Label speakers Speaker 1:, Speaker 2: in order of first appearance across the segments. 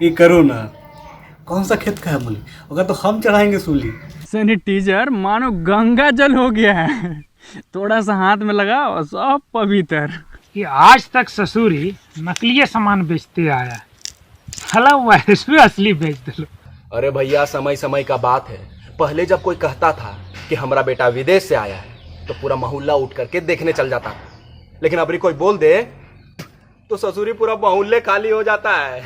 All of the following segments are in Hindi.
Speaker 1: ये करो ना, कौन सा खेत का है बोली, अगर तो हम चढ़ाएंगे सूली।
Speaker 2: सैनिटाइजर मानो गंगा जल हो गया है, थोड़ा सा हाथ में लगाओ सब पवित्र।
Speaker 3: कि आज तक ससुर ही नकली सामान बेचते आया है, साला वायरस भी असली बेच दे।
Speaker 4: अरे भैया, समय समय का बात है। पहले जब कोई कहता था कि हमारा बेटा विदेश से आया है तो पूरा मोहल्ला उठ करके देखने चल जाता था, लेकिन अभी कोई बोल दे तो ससुरी पूरा मोहल्ले खाली हो जाता है।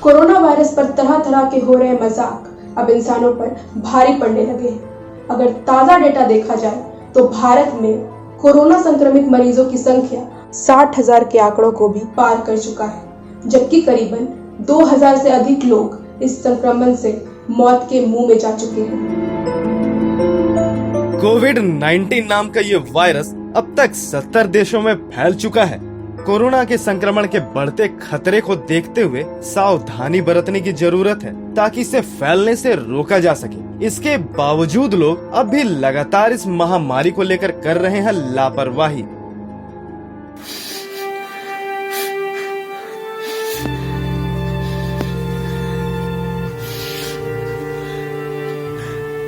Speaker 5: कोरोना वायरस पर तरह तरह के हो रहे मजाक अब इंसानों पर भारी पड़ने लगे हैं। अगर ताजा डेटा देखा जाए तो भारत में कोरोना संक्रमित मरीजों की संख्या 60,000 के आंकड़ों को भी पार कर चुका है, जबकि करीबन 2,000 से अधिक लोग इस संक्रमण से मौत के मुंह में जा चुके हैं।
Speaker 6: कोविड-19 नाम का ये वायरस अब तक 70 देशों में फैल चुका है। कोरोना के संक्रमण के बढ़ते खतरे को देखते हुए सावधानी बरतने की जरूरत है ताकि इसे फैलने से रोका जा सके। इसके बावजूद लोग अब भी लगातार इस महामारी को लेकर कर रहे हैं लापरवाही।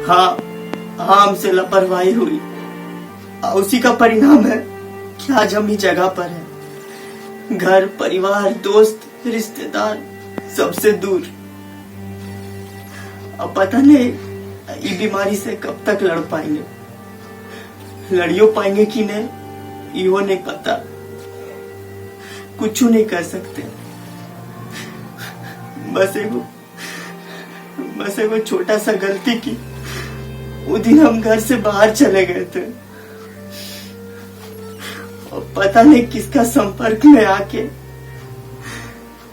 Speaker 7: हाँ, हमसे लापरवाही हुई और उसी का परिणाम है कि आज हम इस जगह पर हैं। घर परिवार दोस्त रिश्तेदार सबसे दूर। अब पता नहीं ये बीमारी से कब तक लड़ पाएंगे, लड़ियो पाएंगे कि नहीं यो नहीं पता, कुछ नहीं कर सकते। बस एगो छोटा सा गलती की, वो दिन हम घर से बाहर चले गए थे और पता नहीं किसका संपर्क में आके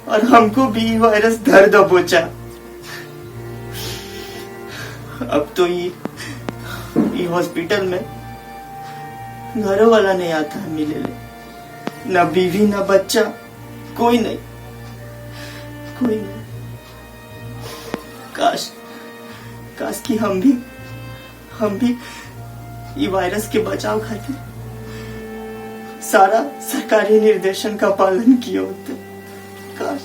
Speaker 7: और हमको भी वायरस धर दबोचा। अब तो ये हॉस्पिटल में घरों वाला नहीं आता है मिले ले, ना बीवी ना बच्चा, कोई नहीं। काश कि हम भी ये वायरस के बचाव खातिर सारा सरकारी निर्देशन का पालन किए होते। काश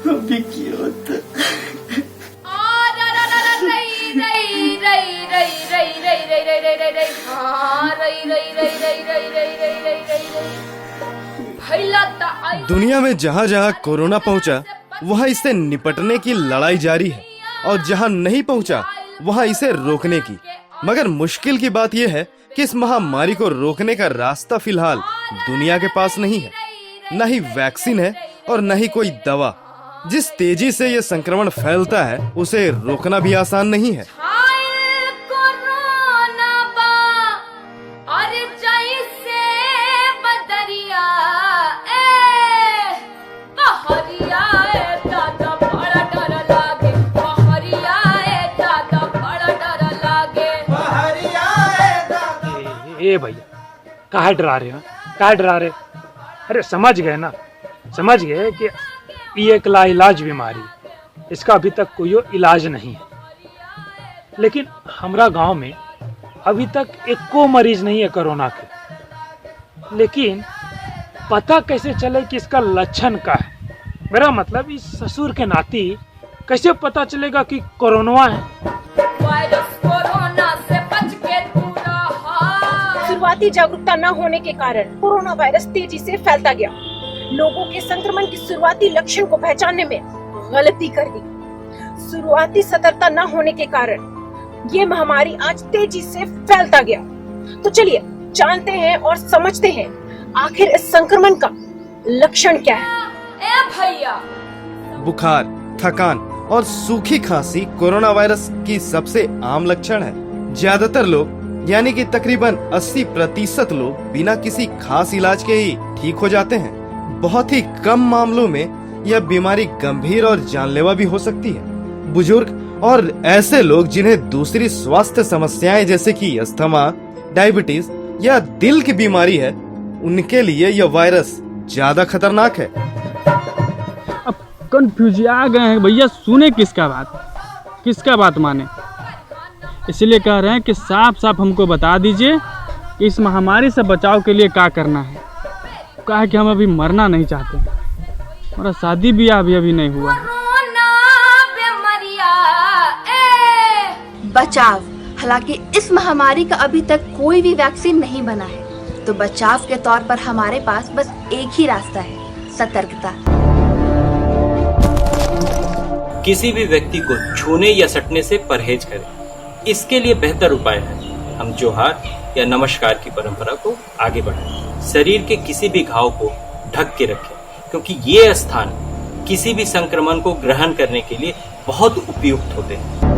Speaker 7: हम भी किए होते।
Speaker 6: दुनिया में जहाँ जहाँ कोरोना पहुँचा वहाँ इससे निपटने की लड़ाई जारी है और जहाँ नहीं पहुँचा वहाँ इसे रोकने की। मगर मुश्किल की बात यह है कि इस महामारी को रोकने का रास्ता फिलहाल दुनिया के पास नहीं है। न ही वैक्सीन है और न ही कोई दवा। जिस तेजी से ये संक्रमण फैलता है उसे रोकना भी आसान नहीं है।
Speaker 3: ए भैया, काहे डरा रहे हो? काहे डरा रहे? अरे समझ गए ना, समझ गए कि ये एक लाइलाज बीमारी, इसका अभी तक कोई इलाज नहीं है। लेकिन हमारा गांव में अभी तक एको मरीज नहीं है कोरोना के। लेकिन पता कैसे चले कि इसका लक्षण क्या है? मेरा मतलब इस ससुर के नाती कैसे पता चलेगा कि कोरोना है?
Speaker 8: शुरुआती जागरूकता न होने के कारण कोरोना वायरस तेजी से फैलता गया। लोगों के संक्रमण की शुरुआती लक्षण को पहचानने में गलती कर दी। शुरुआती सतर्कता न होने के कारण ये महामारी आज तेजी से फैलता गया। तो चलिए जानते हैं और समझते हैं आखिर इस संक्रमण का लक्षण क्या है।
Speaker 5: भैया,
Speaker 6: बुखार, थकान और सूखी खांसी कोरोना वायरस की सबसे आम लक्षण है। ज्यादातर लोग यानी कि तकरीबन 80% लोग बिना किसी खास इलाज के ही ठीक हो जाते हैं। बहुत ही कम मामलों में यह बीमारी गंभीर और जानलेवा भी हो सकती है। बुजुर्ग और ऐसे लोग जिन्हें दूसरी स्वास्थ्य समस्याएं जैसे कि अस्थमा, डायबिटीज या दिल की बीमारी है, उनके लिए यह वायरस ज्यादा खतरनाक है।
Speaker 2: कंफ्यूज आ गए हैं भैया, सुने किसका बात माने। इसलिए कह रहे हैं कि साफ साफ हमको बता दीजिए कि इस महामारी से बचाव के लिए क्या करना है। कहा है कि हम अभी मरना नहीं चाहते, हमारा शादी ब्याह अभी नहीं हुआ है।
Speaker 9: बचाव, हालांकि इस महामारी का अभी तक कोई भी वैक्सीन नहीं बना है, तो बचाव के तौर पर हमारे पास बस एक ही रास्ता है, सतर्कता।
Speaker 10: किसी भी व्यक्ति को छूने या सटने से परहेज करें। इसके लिए बेहतर उपाय है हम जोहार या नमस्कार की परंपरा को आगे बढ़ाएं। शरीर के किसी भी घाव को ढक के रखें, क्योंकि ये स्थान किसी भी संक्रमण को ग्रहण करने के लिए बहुत उपयुक्त होते हैं।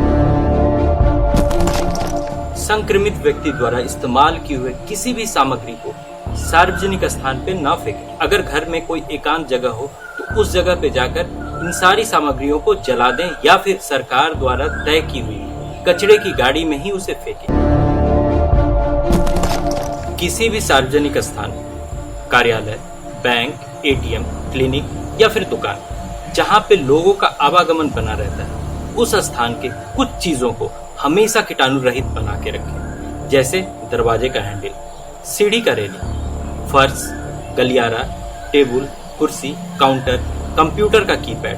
Speaker 10: संक्रमित व्यक्ति द्वारा इस्तेमाल किए हुए किसी भी सामग्री को सार्वजनिक स्थान पे न फेंकें। अगर घर में कोई एकांत जगह हो तो उस जगह पे जाकर इन सारी सामग्रियों को जला दें या फिर सरकार द्वारा तय की हुई कचरे की गाड़ी में ही उसे फेंकें। किसी भी सार्वजनिक स्थान, कार्यालय, बैंक, एटीएम, क्लिनिक या फिर दुकान जहाँ पे लोगों का आवागमन बना रहता है, उस स्थान के कुछ चीजों को हमेशा कीटाणु रहित बना के रखें। जैसे दरवाजे का हैंडल, सीढ़ी का रेलिंग, फर्श, गलियारा, टेबल, कुर्सी, काउंटर, कंप्यूटर का कीपैड,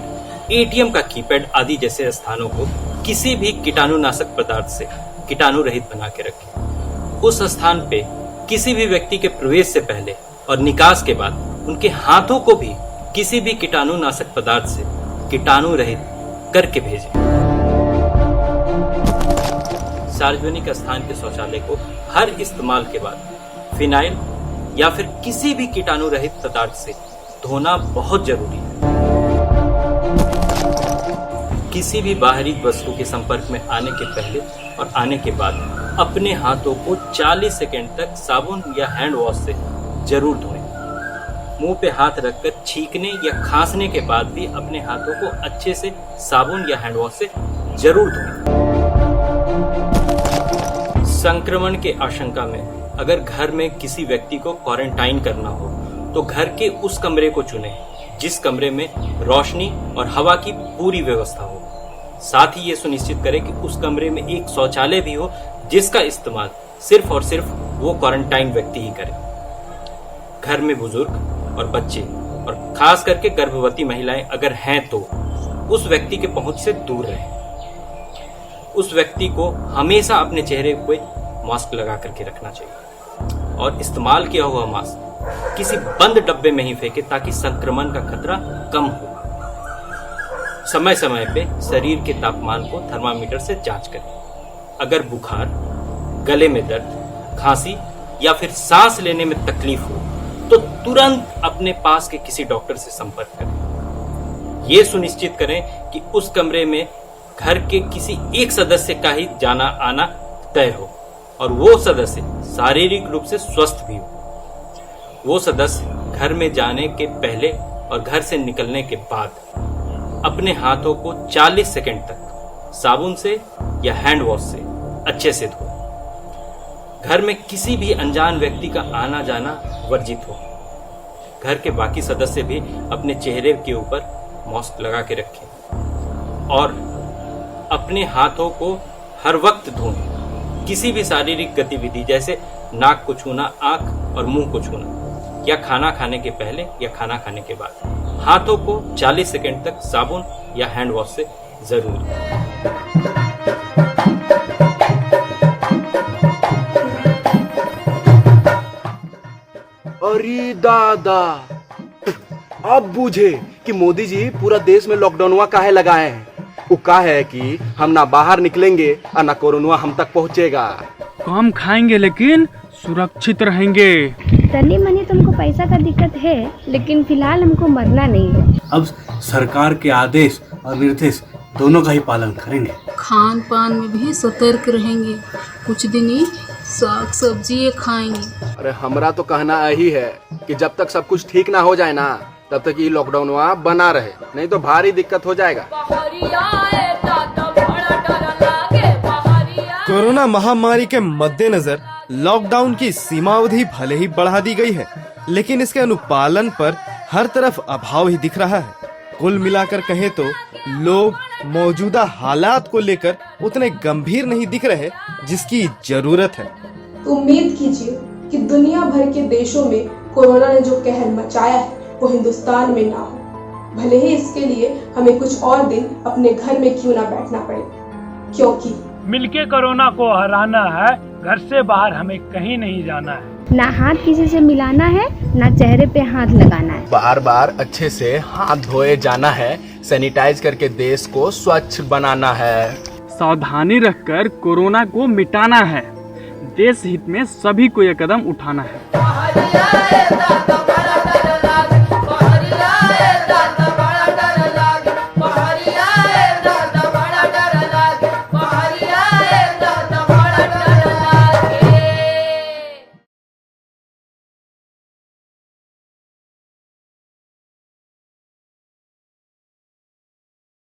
Speaker 10: एटीएम का कीपैड आदि जैसे स्थानों को किसी भी कीटाणुनाशक पदार्थ से कीटाणु रहित बना के रखें। उस स्थान पे किसी भी व्यक्ति के प्रवेश से पहले और निकास के बाद उनके हाथों को भी किसी भी कीटाणुनाशक पदार्थ से कीटाणु रहित करके भेजें। सार्वजनिक स्थान के शौचालय को हर इस्तेमाल के बाद फिनाइल या फिर किसी भी कीटाणु रहित पदार्थ से धोना बहुत जरूरी है। किसी भी बाहरी वस्तु के संपर्क में आने के पहले और आने के बाद अपने हाथों को 40 सेकंड तक साबुन या हैंड वॉश से जरूर धोएं। मुंह पे हाथ रखकर छींकने या खांसने के बाद भी अपने हाथों को अच्छे से साबुन या हैंड वॉश से जरूर धोएं। संक्रमण के आशंका में अगर घर में किसी व्यक्ति को क्वारंटाइन करना हो तो घर के उस कमरे को चुनें जिस कमरे में रोशनी और हवा की पूरी व्यवस्था हो। साथ ही ये सुनिश्चित करें कि उस कमरे में एक शौचालय भी हो जिसका इस्तेमाल सिर्फ और सिर्फ वो क्वारंटाइन व्यक्ति ही करे। घर में बुजुर्ग और बच्चे और खास करके गर्भवती महिलाएं अगर हैं तो उस व्यक्ति के पहुंच से दूर रहें। उस व्यक्ति को हमेशा अपने चेहरे पे मास्क लगा करके रखना चाहिए और इस्तेमाल किया हुआ मास्क किसी बंद डब्बे में ही फेंके ताकि संक्रमण का खतरा कम हो। समय समय पे शरीर के तापमान को थर्मामीटर से जांच करें। अगर बुखार, गले में दर्द, खांसी या फिर सांस लेने में तकलीफ हो तो तुरंत अपने पास के किसी डॉक्टर से संपर्क करें। ये सुनिश्चित करें कि उस कमरे में घर के किसी एक सदस्य का ही जाना आना तय हो और वो सदस्य शारीरिक रूप से स्वस्थ भी हो। वो सदस्य घर में जाने के पहले और घर से निकलने के बाद अपने हाथों को 40 सेकंड तक साबुन से या हैंड वॉश से अच्छे से धोएं। घर में किसी भी अनजान व्यक्ति का आना जाना वर्जित हो। घर के बाकी सदस्य भी अपने चेहरे के ऊपर मास्क लगा के रखें और अपने हाथों को हर वक्त धोएं। किसी भी शारीरिक गतिविधि जैसे नाक को छूना, आंख और मुंह को छूना या खाना खाने के पहले या खाना खाने के बाद हाथों को 40 सेकंड तक साबुन या हैंड वॉश से जरूर धोएं।
Speaker 4: अरे दादा, अब बूझे कि मोदी जी पूरा देश में लॉकडाउनवा काहे लगाए हैं। वो का है कि हम ना बाहर निकलेंगे और ना कोरोना हम तक पहुंचेगा।
Speaker 2: कम खाएंगे लेकिन सुरक्षित रहेंगे।
Speaker 11: तनी मनी तुमको पैसा का दिक्कत है, लेकिन फिलहाल हमको मरना नहीं है।
Speaker 1: अब सरकार के आदेश और निर्देश दोनों का ही पालन करेंगे।
Speaker 12: खान पान में भी सतर्क रहेंगे। कुछ दिन ही साग सब्जी खाएंगे।
Speaker 4: अरे हमरा तो कहना यही है कि जब तक सब कुछ ठीक ना हो जाए ना तब तक ये लॉकडाउन बना रहे, नहीं तो भारी दिक्कत हो जाएगा।
Speaker 6: कोरोना महामारी के मद्देनजर लॉकडाउन की सीमावधि भले ही बढ़ा दी गई है, लेकिन इसके अनुपालन पर हर तरफ अभाव ही दिख रहा है। कुल मिलाकर कहें तो लोग मौजूदा हालात को लेकर उतने गंभीर नहीं दिख रहे जिसकी जरूरत है।
Speaker 5: उम्मीद कीजिए कि दुनिया भर के देशों में कोरोना ने जो कहर मचाया है वो हिंदुस्तान में ना हो। भले ही इसके लिए हमें कुछ और दिन अपने घर में क्यों ना बैठना पड़े, क्योंकि
Speaker 3: मिलके कोरोना को हराना है, घर से बाहर हमें कहीं नहीं जाना है।
Speaker 11: ना हाथ किसी से मिलाना है, ना चेहरे पे हाथ लगाना है।
Speaker 4: बार बार अच्छे से हाथ धोए जाना है, सैनिटाइज करके देश को स्वच्छ बनाना है।
Speaker 2: सावधानी रखकर कोरोना को मिटाना है। देश हित में सभी को यह कदम उठाना है।